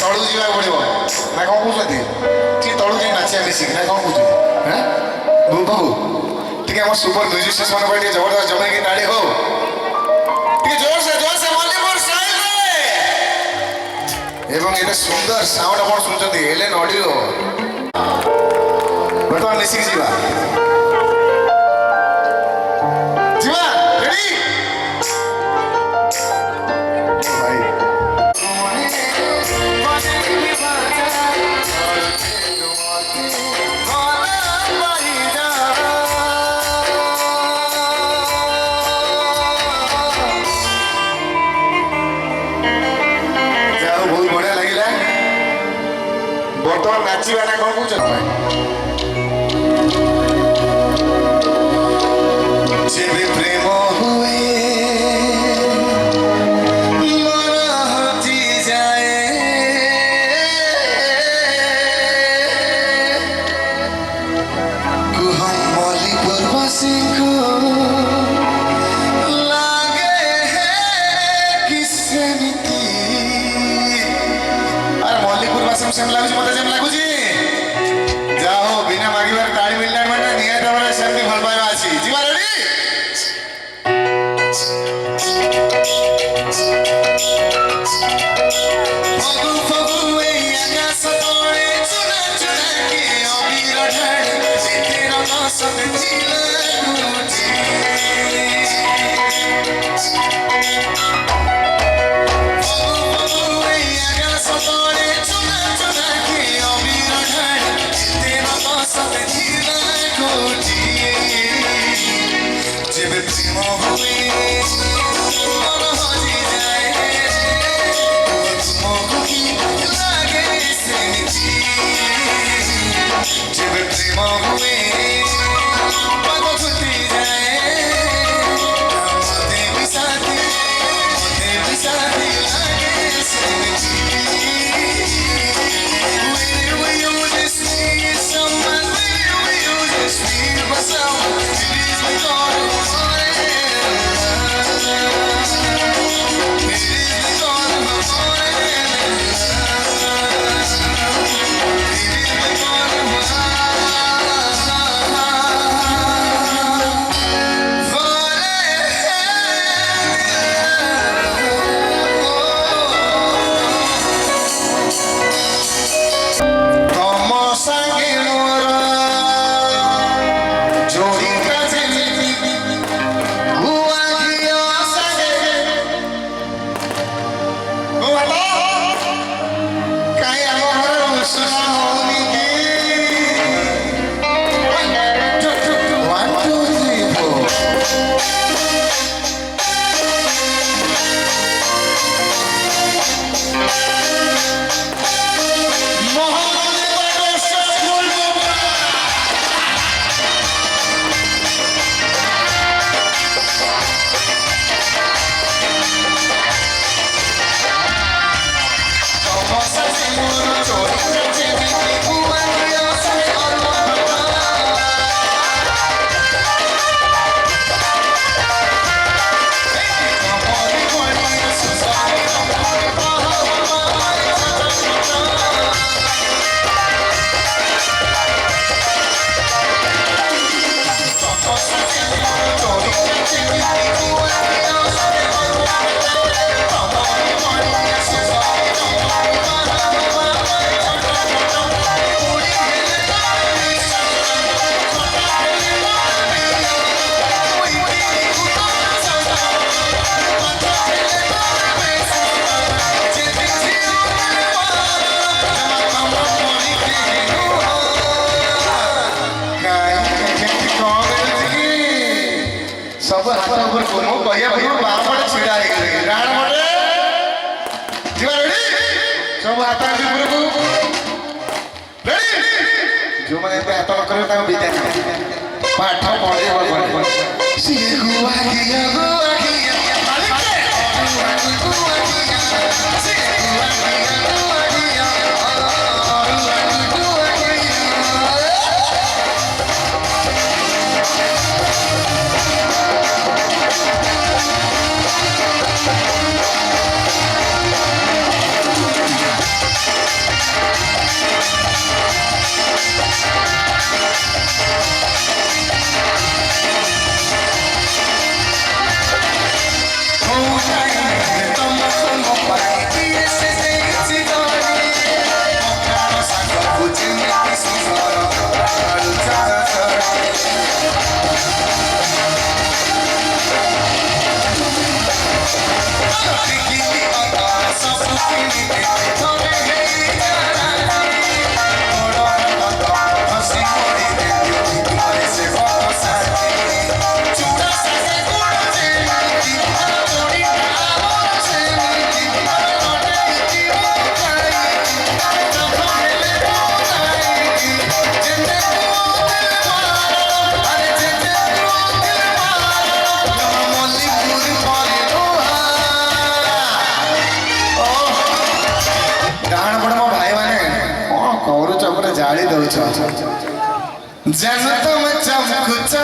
तलू जा पड़ो ना कौन कहते तलू जाए नाचा मिसिक ना कौन कहते हैं बाबू टे आम सुपर म्यूजिशियंस मान जबरदस्त जमे ताड़ी हो जोर से मल्लीपुर स्टाइल एवं ये सुंदर साउंड आप शुणुंट एलेन ऑडियो बर्तमान मिसिक जीवा बर्तमान नाचवा ना कौन कौन जब प्रेम हुए मन हटी जाए हम मल्लीपुर वासी को लागे है किससे नीति अरे मल्लीपुर वासी सेम लागुच मत सेम लागुची जाओ बिना मागिबार ताड़ी मिलना माने निया तमरा सेमती भल पाइबा अछि जीवा रेडी फगु फगु ए आकाश तोड़े चुना चुना के अबीर ढाड़ जेते रंग सब जिला जब प्रेम हुए ରାସ୍ତା ଉପରକୁ ମୁଁ କହିବା ପୂର୍ବରୁ ବାଁ ପଟେ ଛିଡ଼ା ହେଇଗଲି ଡାହାଣ ପଟେ ଯିବା ରେଡି ସବୁ ହାତ ଆଣି ଉପରକୁ ରେଡି ଯେଉଁମାନେ ଏତେ ହାତ ନ କରିବେ ତାଙ୍କୁ ବିଦାୟ ପାଠ ପଢ଼ିବ ସିଏ ଗୁଆ କିଆ ଗୁଆ କିଆ जाली दौच जन तुम चमकुचा